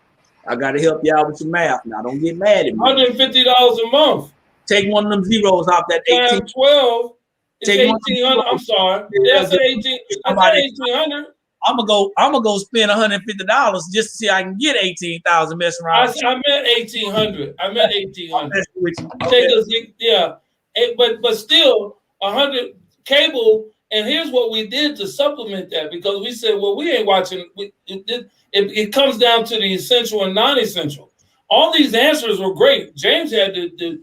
I got to help you out with your math now. Don't get mad at me. $150 a month. Take one of them zeros off that 18. 12. It's 1,800. I'm sorry. Did I say 18? I said 1,800. I'm gonna go spend $150 just to see I can get 18,000 messing around. I meant 1,800. I meant 1,800. Yeah. But still 100 cable. And here's what we did to supplement that, because we said, well, we ain't watching. It comes down to the essential and non-essential. All these answers were great. James had we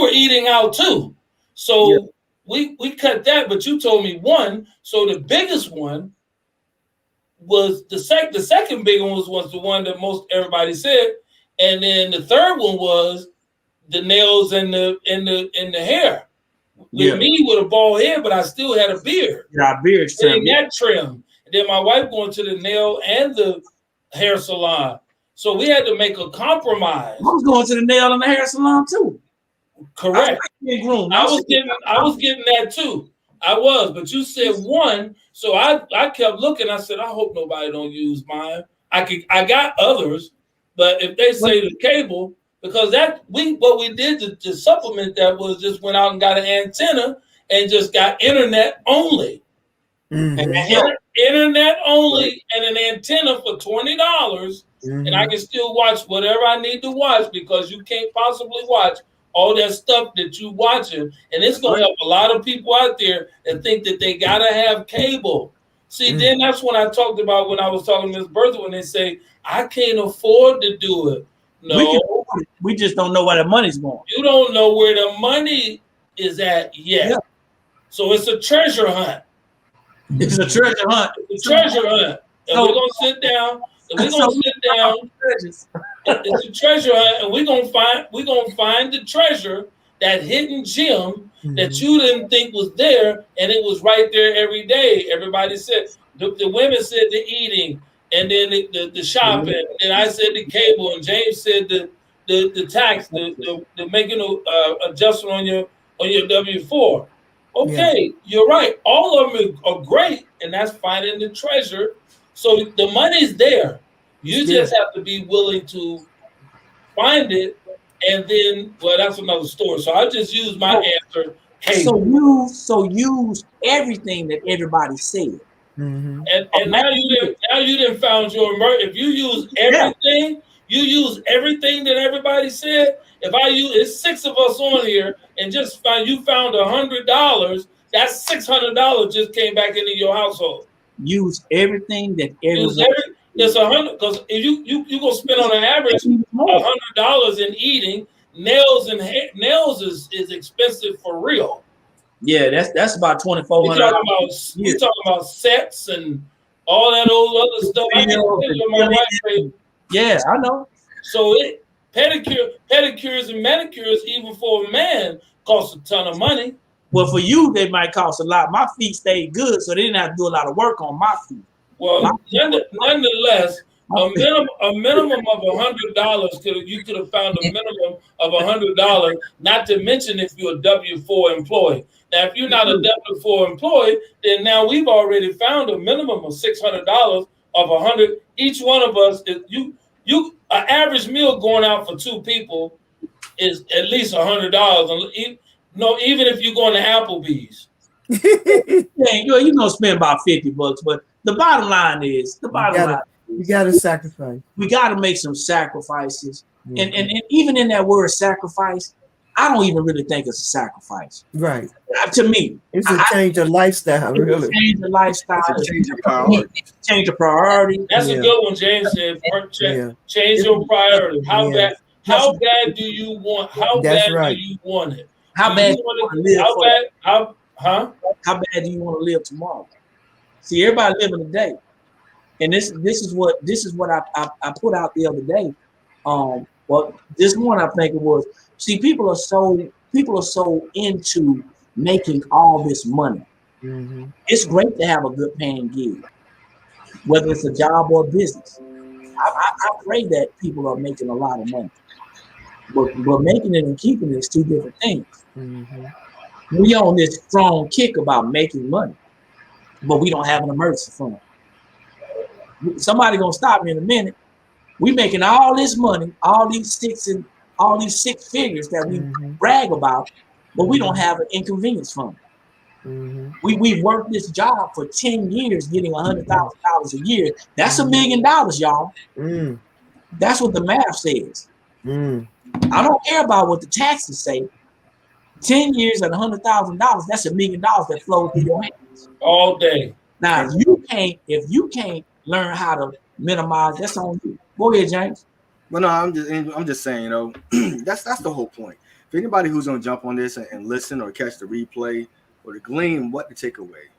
were eating out too. So we cut that, but you told me one. So the biggest one was the second big one was the one that most everybody said. And then the third one was the nails and the hair. With me with a bald head, but I still had a beard. Yeah, beard trim. That trim. And then my wife going to the nail and the hair salon. So we had to make a compromise. I was going to the nail and the hair salon too. Correct. I was getting that too. I was, but you said one, so I kept looking. I said, I hope nobody don't use mine. I got others, but if they say the cable. Because what we did to supplement that was just went out and got an antenna and just got internet only. Mm-hmm. Internet only and an antenna for $20. Mm-hmm. And I can still watch whatever I need to watch, because you can't possibly watch all that stuff that you watching. And it's going to help a lot of people out there that think that they got to have cable. See, then that's when I talked about when I was talking to Ms. Bertha, when they say, I can't afford to do it. No, we just don't know where the money's going. You don't know where the money is at yet. Yeah. So it's a treasure hunt. It's a treasure hunt. It's a treasure hunt. And we're gonna sit down. And we're gonna sit down. It's a treasure hunt, and we're gonna find the treasure, that hidden gem that you didn't think was there, and it was right there every day. Everybody said the women said the eating. And then the shopping, and I said the cable, and James said the tax, the making a adjustment on your W-4. Okay, you're right. All of them are great, and that's finding the treasure. So the money's there. You just have to be willing to find it, and then that's another story. So I just use my answer. Cable. So use everything that everybody said. Mm-hmm. And now you didn't found your if you use everything, you use everything that everybody said. If I use, it's 6 of us on here, and you found $100, that's $600 just came back into your household. use everything that Use everyone. it's 100 because if you gonna spend on an average $100 in eating. Nails and nails is expensive for real. Yeah, that's about $2,400. We talking about sets and all that old other stuff. I can tell my wife. Yeah, I know. So pedicures and manicures, even for a man, cost a ton of money. Well, for you, they might cost a lot. My feet stayed good, so they didn't have to do a lot of work on my feet. Well, nonetheless, a minimum of $100 you could have found a minimum of $100. Not to mention if you're a W-4 employee. Now, if you're not a W-4 employee, then now we've already found a minimum of $600 of $100. Each one of us, an average meal going out for two people is at least $100. No, even if you're going to Applebee's. You're gonna spend about $50, but the bottom line is you gotta sacrifice. We gotta make some sacrifices. And even in that word sacrifice, I don't even really think it's a sacrifice. Right. To me. It's a change of lifestyle, really. Change of lifestyle. It's a change of priority. Change of priority. That's a good one, James said. Change your priority. How bad do you want? How bad do you want it? How bad do you want to live? How bad do you want to live tomorrow? See, everybody living today, and this is what I put out the other day. Well, this morning I think it was. See, people are so into making all this money. Mm-hmm. It's great to have a good paying gig, whether it's a job or a business. I pray that people are making a lot of money, but making it and keeping it is two different things. Mm-hmm. We on this strong kick about making money, but we don't have an emergency fund. Somebody gonna stop me in a minute. We making all this money, all these six figures that we brag about, but we don't have an inconvenience fund. Mm-hmm. We've worked this job for 10 years, getting $100,000 a year. That's $1 million, y'all. Mm. That's what the math says. Mm. I don't care about what the taxes say. 10 years at $100,000, that's $1 million that flows through your hands all day. Now, if you can't learn how to minimize, that's on you. Go ahead, James. Well, no, I'm just saying, that's the whole point. For anybody who's gonna jump on this and listen or catch the replay or to glean what to take away,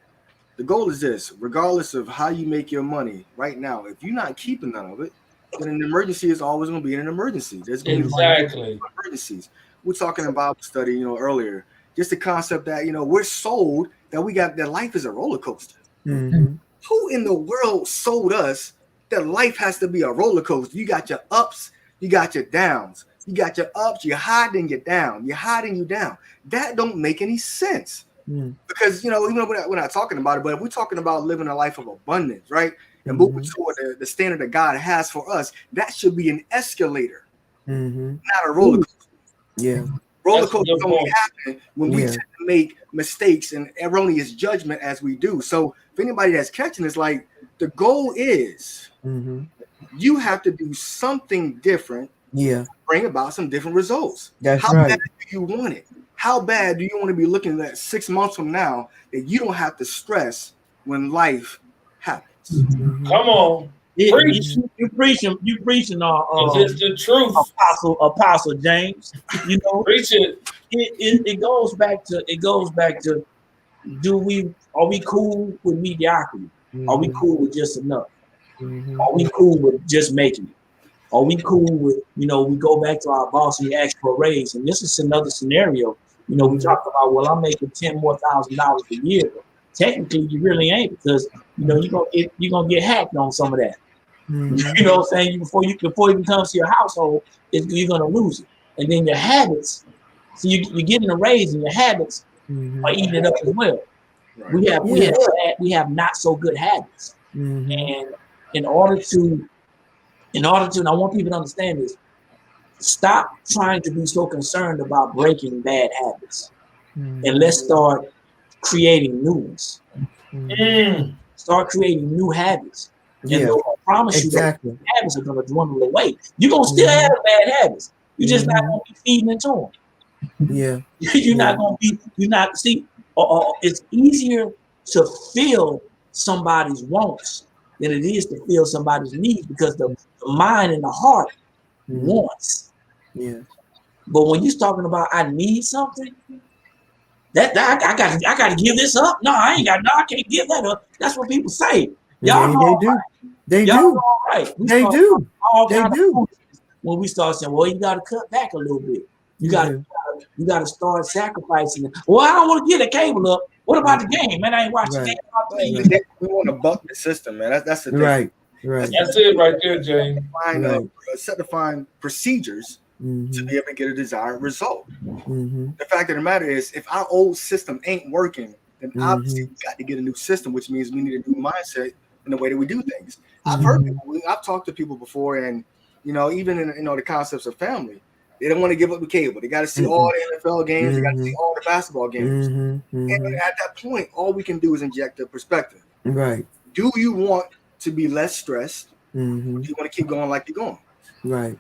the goal is this: regardless of how you make your money right now, if you're not keeping none of it, then an emergency is always gonna be an emergency. There's gonna be emergencies. We're talking about study, earlier, just the concept that, we're sold that life is a roller coaster. Mm-hmm. Who in the world sold us that life has to be a roller coaster? You got your ups, you got your downs. You got your ups, you're high, then you're down. You're high, then you're down. That don't make any sense. Because, even though we're not talking about it, but if we're talking about living a life of abundance, right? And moving toward the standard that God has for us, that should be an escalator, not a roller coaster. Yeah. Roller coasters only happen when we tend to make mistakes and erroneous judgment as we do. So if anybody that's catching this, like, the goal is you have to do something different. Yeah. Bring about some different results. That's How right. bad do you want it? How bad do you want to be looking at 6 months from now that you don't have to stress when life happens? Come on. Preach. You preaching it's the truth. Apostle James. Preach it. It goes back to are we cool with mediocrity? Are we cool with just enough? Are we cool with just making it? Are we cool with, we go back to our boss and we ask for a raise? And this is another scenario. We talk about, well, I'm making $10,000 more a year. Technically, you really ain't, because you're gonna get hacked on some of that. You know what I'm saying? Before you can come to your household, you're gonna lose it. And then your habits, so you're getting a raise, and your habits are eating it up as well. Right. We have not so good habits, and in order to, and I want people to understand this: stop trying to be so concerned about breaking bad habits, and let's start creating new ones. Start creating new habits. And I promise you that habits are going to dwindle away. You're going to still have bad habits. You're just not going to be feeding into them. Yeah. You're not going to be, it's easier to feel somebody's wants than it is to fill somebody's needs, because the mind and the heart wants. Yeah. But when you're talking about I need something, that I got to give this up. No, I can't give that up. That's what people say. Y'all know They all do. right. They Y'all do. know all right. They do. All They kind do. of foolishness when we start saying, well, you got to cut back a little bit. You got to start sacrificing it. Well, I don't want to get the cable up. What about the game, man? I ain't watching the game. We want to buck the system, man. That's the thing. Right. That's it right there, James. Set defined procedures to be able to get a desired result. Mm-hmm. The fact of the matter is, if our old system ain't working, then obviously we got to get a new system, which means we need a new mindset in the way that we do things. I've heard people, I've talked to people before, and even in the concepts of family, they don't want to give up the cable. They got to see all the NFL games. They got to see all the basketball games. And at that point, all we can do is inject a perspective. Right. Do you want to be less stressed? Mm-hmm. Do you want to keep going like you're going? Right.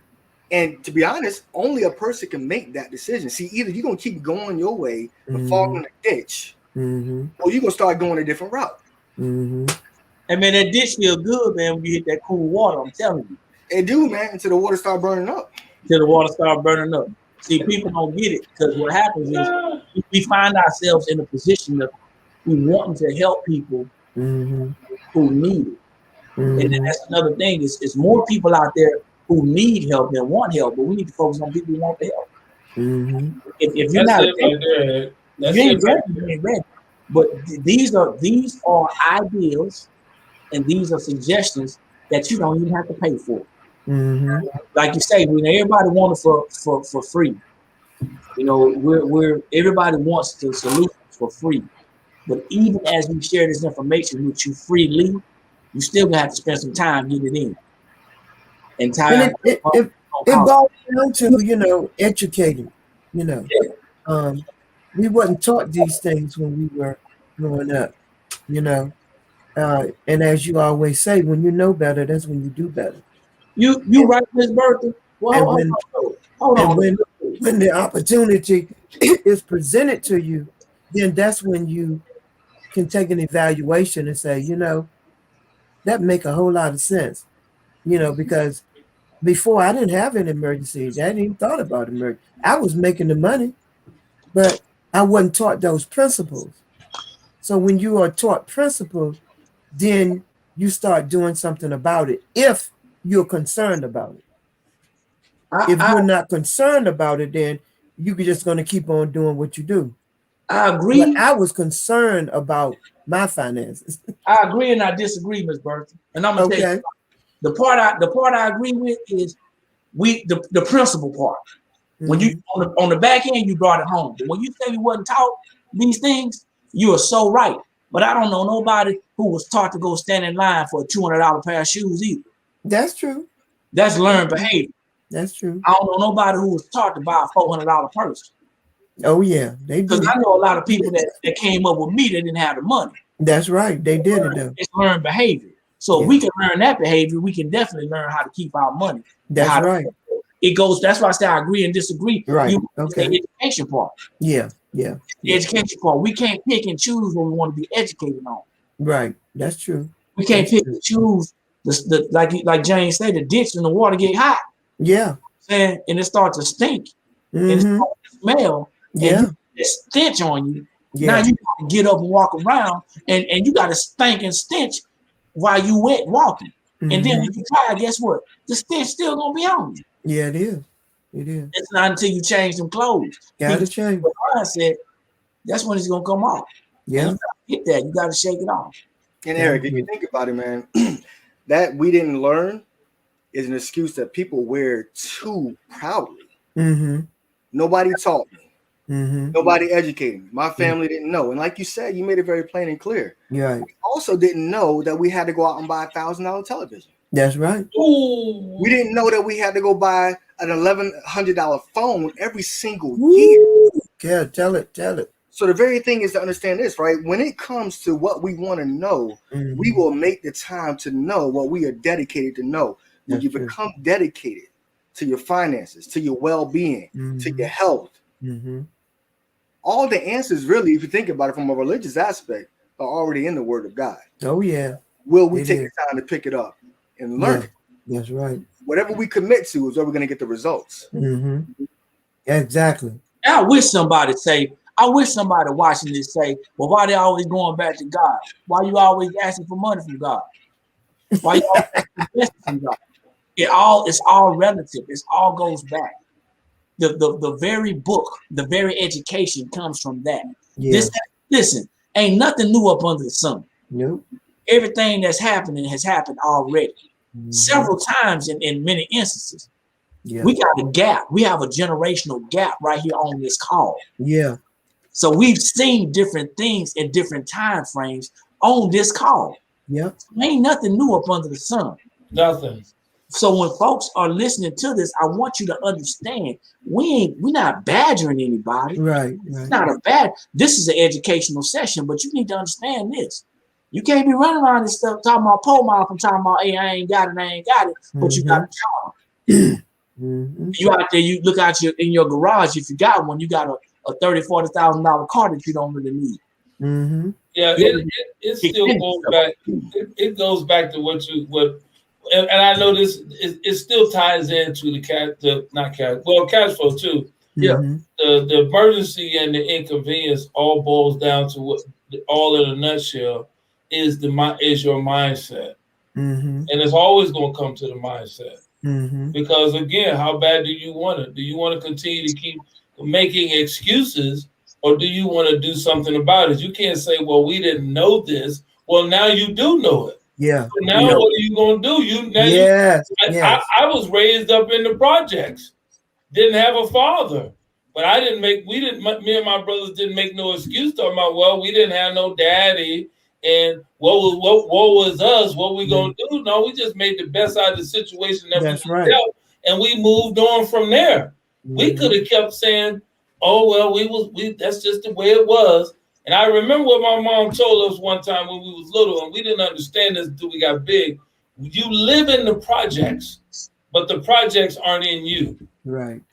And to be honest, only a person can make that decision. See, either you're going to keep going your way and fall in the ditch, or you're going to start going a different route. And man, that ditch feel good, man, when you hit that cool water. I'm telling you. It do, man, until the water start burning up. See, people don't get it, because what happens is we find ourselves in a position of we wanting to help people who need it. And then that's another thing, is more people out there who need help than want help, but we need to focus on people who want the help. If you're not ready, you ain't ready. But these are ideals, and these are suggestions that you don't even have to pay for. Like you say, when everybody wants it for free, we're everybody wants the solutions for free. But even as we share this information with you freely, you still gonna have to spend some time getting it in. And time. It boils down to educating. We wasn't taught these things when we were growing up. And as you always say, when you know better, that's when you do better. You right, Miss Bertha. Well, hold on. When the opportunity is presented to you, then that's when you can take an evaluation and say, that make a whole lot of sense. Because before I didn't have an emergency. I hadn't even thought about emergency. I was making the money, but I wasn't taught those principles. So when you are taught principles, then you start doing something about it if you're concerned about it. If you're not concerned about it, then you're just going to keep on doing what you do. I agree. But I was concerned about my finances. I agree and I disagree, Ms. Bertha. And I'm gonna tell you, the part I agree with is the principal part. When you on the back end, you brought it home. But when you say you wasn't taught these things, you are so right. But I don't know nobody who was taught to go stand in line for a $200 pair of shoes either. That's true. That's learned behavior. That's true. I don't know nobody who was taught to buy a $400 purse. Oh yeah, they do. Because I know a lot of people that came up with me that didn't have the money. That's right. They did it though. It's learned behavior. So if we can learn that behavior, we can definitely learn how to keep our money. That's right. It goes. That's why I say I agree and disagree. Right. The education part. Yeah. The education part. We can't pick and choose what we want to be educated on. Right. That's true. We can't pick and choose the like James said, the ditch and the water get hot. Yeah. And it starts to stink. And it starts to smell. Yeah. And you stench on you. Yeah. Now you got to get up and walk around, and you got to stink and stench while you wet walking. And then when you try, guess what? The stench still gonna be on you. Yeah, it is. It is. It's not until you change them clothes. Gotta change. But I said, that's when it's gonna come off. Yeah. Get that. You gotta shake it off. And Eric, if you think about it, man, that we didn't learn is an excuse that people wear too proudly. Nobody taught me. Nobody educated me. My family didn't know. And like you said, you made it very plain and clear. Yeah. We also didn't know that we had to go out and buy a $1,000 television. That's right. Ooh. We didn't know that we had to go buy an $1,100 phone every single year. Yeah, tell it. So the very thing is to understand this, right? When it comes to what we want to know, we will make the time to know what we are dedicated to know. When you become dedicated to your finances, to your well-being, to your health, all the answers really, if you think about it from a religious aspect, are already in the Word of God. Oh yeah. Will we It take is. the time to pick it up and learn it? That's right. Whatever we commit to is where we're going to get the results. Mm-hmm. Exactly. I wish somebody watching this say, well, why they always going back to God? Why you always asking for money from God? Why you always asking for blessings from God? It's all relative. It all goes back. The very book, the very education comes from that. Yeah. Listen, ain't nothing new up under the sun. Nope. Everything that's happening has happened already. Mm-hmm. Several times in many instances. Yeah. We got a gap. We have a generational gap right here on this call. Yeah. So we've seen different things in different time frames on this call. Yeah. Ain't nothing new up under the sun. Nothing. So when folks are listening to this, I want you to understand we're not badgering anybody. Right. It's not a bad. This is an educational session, but you need to understand this. You can't be running around this stuff talking about pole mouth and talking about, hey, I ain't got it, but you got a charm. Mm-hmm. You out there, you look out in your garage. If you got one, you got a $30,000-$40,000 car that you don't really need. Mm-hmm. Yeah, it still goes back. It goes back to and I know this. It still ties into the cash flow too. Yeah. Mm-hmm. The emergency and the inconvenience all boils down to what, all in a nutshell, is your mindset, Mm-hmm. and it's always going to come to the mindset. Mm-hmm. Because again, how bad do you want it? Do you want to continue to keep making excuses, or do you want to do something about it? You can't say, well, we didn't know this. Well, now you do know it. Yeah. So now what are you going to do? Yes. I was raised up in the projects, didn't have a father, but me and my brothers didn't make no excuse talking about, well, we didn't have no daddy. And what was us? What we gonna do? No, we just made the best out of the situation that That's we right. felt, and we moved on from there. Mm-hmm. We could have kept saying, "Oh well, that's just the way it was." And I remember what my mom told us one time when we was little, and we didn't understand this until we got big. You live in the projects, but the projects aren't in you. Right.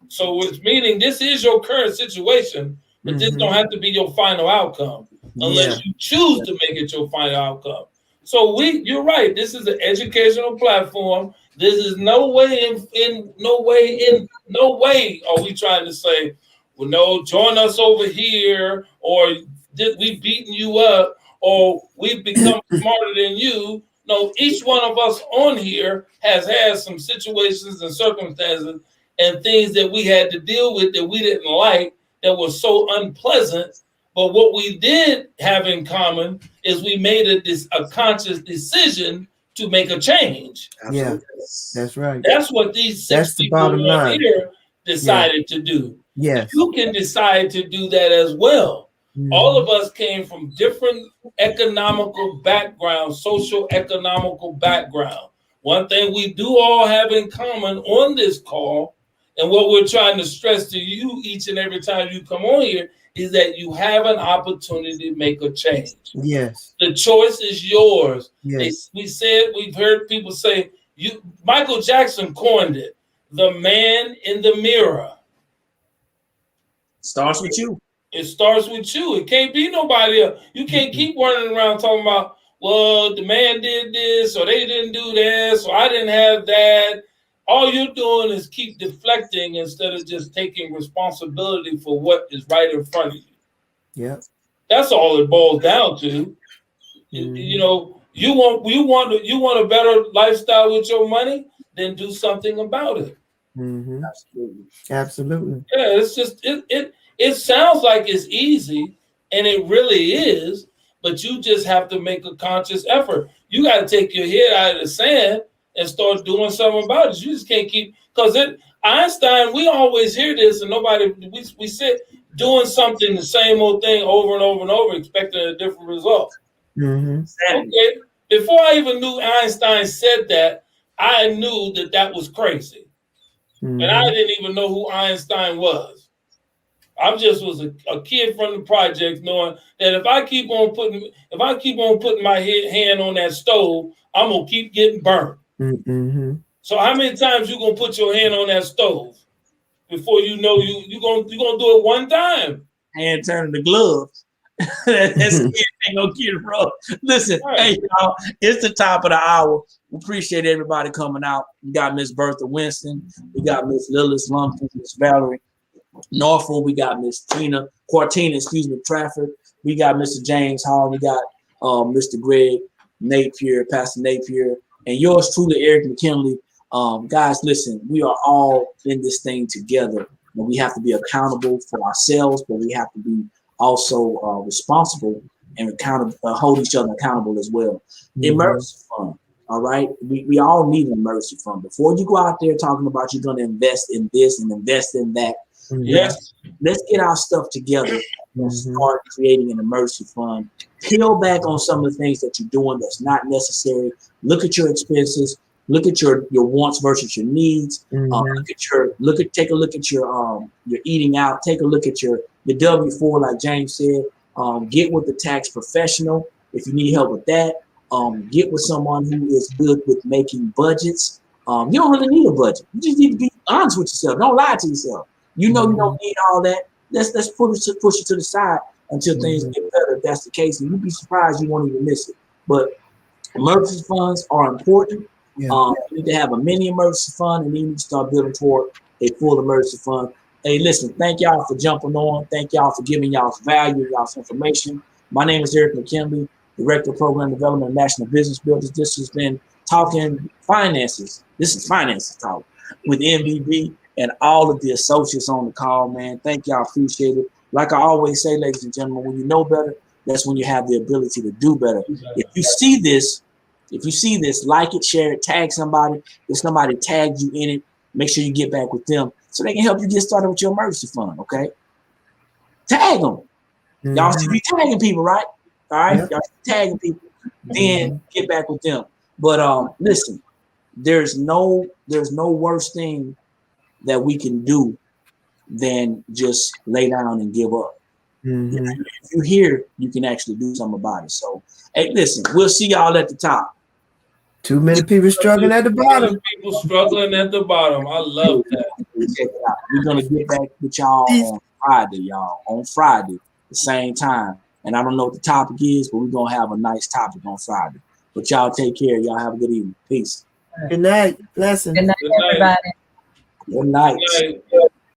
So it's meaning this is your current situation, but this don't have to be your final outcome unless you choose to make it your final outcome. So you're right. This is an educational platform. This is no way are we trying to say, well, no, join us over here, or we beating you up, or we've become smarter than you. No, each one of us on here has had some situations and circumstances and things that we had to deal with that we didn't like, that were so unpleasant. But what we did have in common is we made a conscious decision to make a change. Yeah, that's right. That's what these six people here decided to do. Yes. You can decide to do that as well. All of us came from different economical backgrounds, social economical background. One thing we do all have in common on this call, and what we're trying to stress to you each and every time you come on here, is that you have an opportunity to make a change. Yes. The choice is yours. Yes. We've heard people say, Michael Jackson coined it, the man in the mirror. Starts with you. It starts with you. It can't be nobody else. You can't keep running around talking about, well, the man did this, or they didn't do this, or I didn't have that. All you're doing is keep deflecting instead of just taking responsibility for what is right in front of you. Yeah. That's all it boils down to. You know, you want a better lifestyle with your money, then do something about it. Mm-hmm. Absolutely. Yeah, it's just it sounds like it's easy, and it really is, but you just have to make a conscious effort. You got to take your head out of the sand and start doing something about it. You just can't keep, because Einstein, we always hear this, and we sit doing something, the same old thing over and over and over, expecting a different result. Mm-hmm. Okay, before I even knew Einstein said that, I knew that was crazy. Mm-hmm. And I didn't even know who Einstein was. I just was a kid from the projects, knowing that if I keep on putting my hand on that stove, I'm gonna keep getting burnt. Mm-hmm. So how many times you gonna put your hand on that stove before you know you gonna do it one time? Hand turning the gloves. That's ain't gonna get it wrong. Listen, Right. hey y'all, it's the top of the hour. We appreciate everybody coming out. We got Miss Bertha Winston, we got Miss Lillis Lumpkin, Miss Valerie Norfolk, we got Miss Tina Quartina, Trafford. We got Mr. James Hall, we got Mr. Greg Napier, Pastor Napier, and yours truly, Eric McKinley. Guys, listen, we are all in this thing together, and we have to be accountable for ourselves, but we have to be also responsible and hold each other accountable as well. Emergency fund, all right? We all need an emergency fund. Before you go out there talking about you're going to invest in this and invest in that, Yes. let's get our stuff together and start creating an emergency fund. Peel back on some of the things that you're doing that's not necessary. Look at your expenses. Look at your wants versus your needs. Take a look at your eating out. Take a look at your W-4, like James said. Get with the tax professional if you need help with that. Get with someone who is good with making budgets. You don't really need a budget. You just need to be honest with yourself. Don't lie to yourself. You know you don't need all that. Let's push it to the side until things get better. If that's the case, and you'd be surprised you won't even miss it. But emergency funds are important. You need to have a mini emergency fund, and then you need to start building toward a full emergency fund. Hey, listen, thank y'all for jumping on. Thank y'all for giving y'all's value, y'all's information. My name is Eric McKinley, Director of Program Development of National Business Builders. This has been Talking Finances. This is Finances Talk with NBB and all of the associates on the call, man. Thank y'all. Appreciate it. Like I always say, ladies and gentlemen, when you know better, that's when you have the ability to do better. If you see this, like it, share it, tag somebody. If somebody tagged you in it, make sure you get back with them so they can help you get started with your emergency fund, okay? Tag them. Y'all should be tagging people, right? All right? Y'all should be tagging people. Then get back with them. But listen, there's no worse thing that we can do than just lay down and give up. If you're here, you can actually do something about it. So, hey, listen, we'll see y'all at the top. Too many people struggling at the bottom. People struggling at the bottom. I love that. Check it out. We're gonna get back with y'all on Friday, y'all. On Friday, the same time. And I don't know what the topic is, but we're gonna have a nice topic on Friday. But y'all take care. Y'all have a good evening. Peace. Good night. Blessings. Good night, everybody. Good night. Good night.